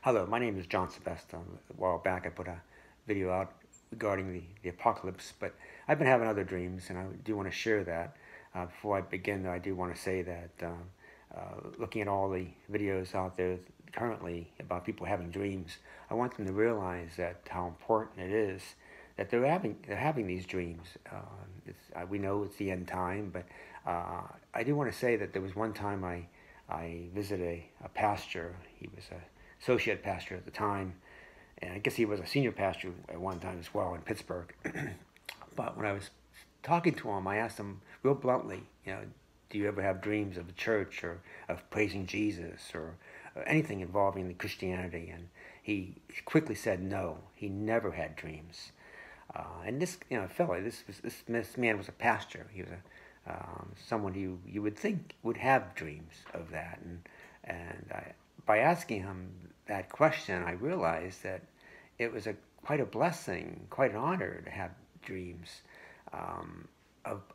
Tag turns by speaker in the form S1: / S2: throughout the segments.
S1: Hello, my name is John Sebesta. A while back I put a video out regarding the apocalypse, but I've been having other dreams, and I do want to share that. Before I begin, though, I do want to say that looking at all the videos out there currently about people having dreams, I want them to realize that how important it is that they're having these dreams. We know it's the end time, but I do want to say that there was one time I visited a pastor. He was a associate pastor at the time, and I guess he was a senior pastor at one time as well in Pittsburgh. But when I was talking to him, I asked him real bluntly, do you ever have dreams of the church or of praising Jesus or anything involving the Christianity? And he quickly said no, he never had dreams. And this fellow, this man was a pastor. He was someone you would think would have dreams of that, and by asking him that question, I realized that it was quite a blessing, quite an honor to have dreams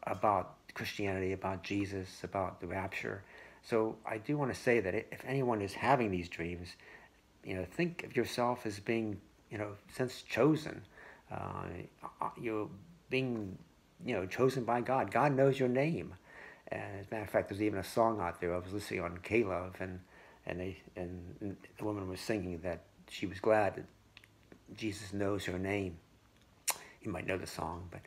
S1: about Christianity, about Jesus, about the rapture. So I do want to say that if anyone is having these dreams, think of yourself as being, since chosen. You're being, chosen by God. God knows your name. And as a matter of fact, there's even a song out there. I was listening on K-Love, and the woman was singing that she was glad that Jesus knows her name. You might know the song, but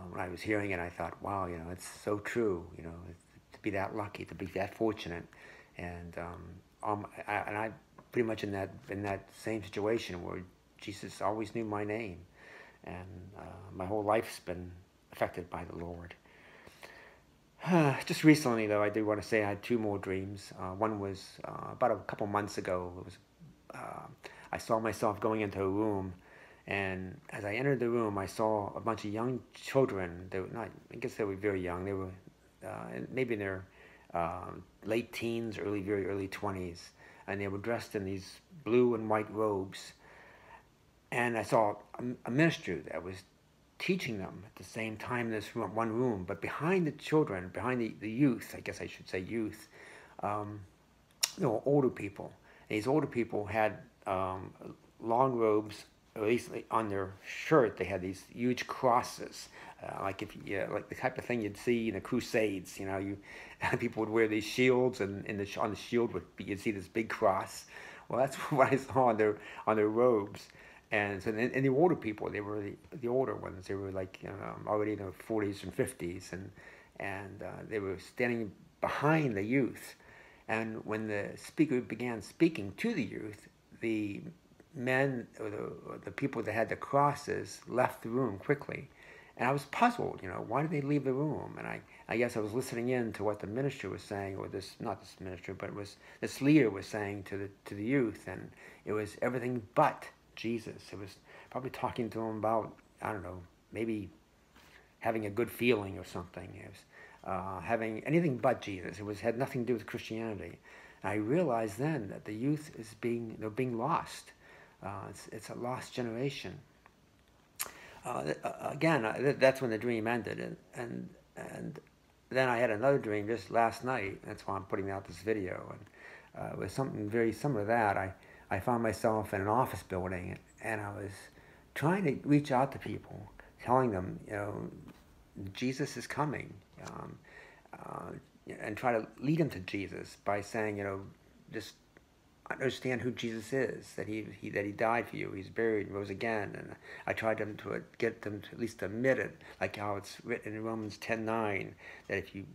S1: when I was hearing it, I thought, wow, it's so true. To be that lucky, to be that fortunate, and I pretty much in that same situation where Jesus always knew my name, and my whole life's been affected by the Lord. Just recently, though, I do want to say I had two more dreams. One was about a couple months ago. It was I saw myself going into a room, and as I entered the room, I saw a bunch of young children. They were not, I guess they were very young. They were maybe in their late teens, very early 20s, and they were dressed in these blue and white robes. And I saw a minister that was teaching them at the same time in this one room, but behind the children, behind the youth, I guess I should say youth, there were older people. And these older people had long robes, or at least on their shirt they had these huge crosses, like like the type of thing you'd see in the Crusades. People would wear these shields, and on the shield you'd see this big cross. Well, that's what I saw on their robes. And so, and the older people, they were the older ones. They were like already in their 40s and 50s, and they were standing behind the youth. And when the speaker began speaking to the youth, the men or the people that had the crosses left the room quickly. And I was puzzled, why did they leave the room? And I guess I was listening in to what the minister was saying, or not this minister, but it was this leader was saying to the youth, and it was everything but Jesus. It was probably talking to him about, I don't know, maybe having a good feeling or something. It was having anything but Jesus. It had nothing to do with Christianity. And I realized then that the youth they're being lost. It's a lost generation. Again, that's when the dream ended, and then I had another dream just last night. That's why I'm putting out this video, and it was something very similar to that. I found myself in an office building, and I was trying to reach out to people, telling them, Jesus is coming, and try to lead them to Jesus by saying, just understand who Jesus is, that he died for you, he's buried and rose again. And I tried to get them to at least admit it, like how it's written in Romans 10:9, that if you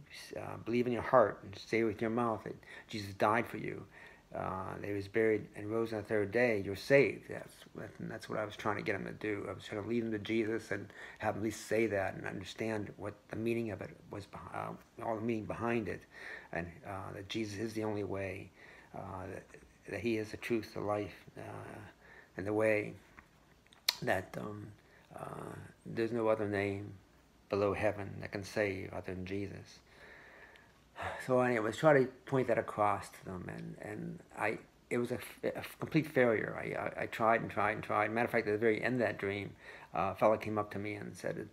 S1: believe in your heart and say with your mouth that Jesus died for you, that he was buried and rose on the third day, you're saved. That's what I was trying to get them to do. I was trying to lead them to Jesus and have them at least say that and understand what the meaning of it was, all the meaning behind it, and that Jesus is the only way, that he is the truth, the life, and the way, that there's no other name below heaven that can save other than Jesus. So anyway, I was trying to point that across to them, and it was a complete failure. I tried and tried and tried. Matter of fact, at the very end of that dream, a fellow came up to me and said,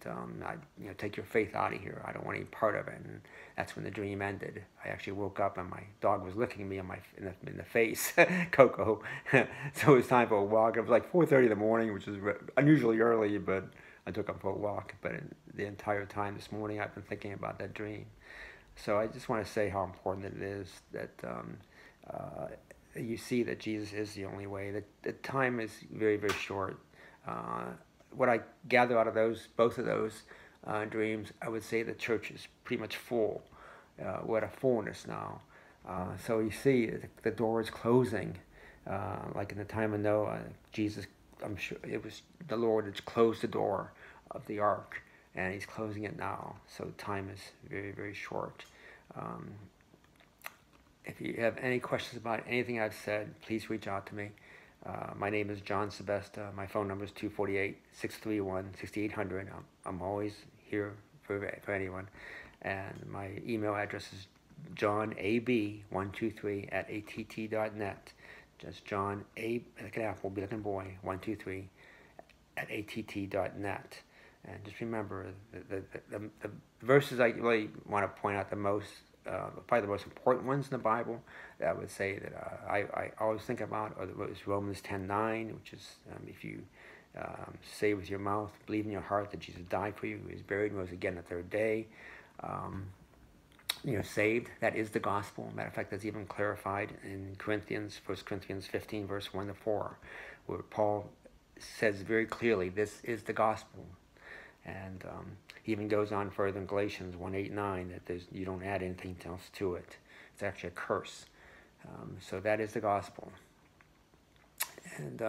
S1: take your faith out of here. I don't want any part of it. And that's when the dream ended. I actually woke up and my dog was licking me in the face, Coco. So it was time for a walk. It was like 4:30 in the morning, which is unusually early, but I took him for a walk. But the entire time this morning, I've been thinking about that dream. So I just want to say how important it is that you see that Jesus is the only way. That the time is very, very short. What I gather out of both of those dreams, I would say the church is pretty much full. We're at a fullness now. So you see the door is closing. Like in the time of Noah, Jesus, I'm sure it was the Lord that closed the door of the ark, and he's closing it now. So time is very, very short. If you have any questions about anything I've said, please reach out to me. My name is John Sebesta. My phone number is 248-631-6800. I'm always here for anyone. And my email address is johnab123@att.net. Just John A, like an apple, be like a boy, 123@att.net. And just remember, the verses I really want to point out the most, probably the most important ones in the Bible, that I would say that I always think about is Romans 10:9, which is if you say with your mouth, believe in your heart that Jesus died for you, he was buried, and rose again the third day, you're saved. That is the gospel. Matter of fact, that's even clarified in Corinthians, 1 Corinthians 15, verse 1-4, where Paul says very clearly, this is the gospel. And he even goes on further in Galatians 1:8-9 that you don't add anything else to it. It's actually a curse. So that is the gospel. And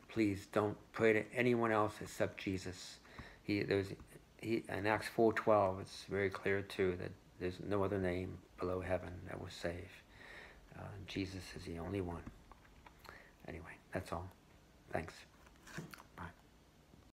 S1: please don't pray to anyone else except Jesus. In Acts 4:12, it's very clear too that there's no other name below heaven that will save. Jesus is the only one. Anyway, that's all. Thanks.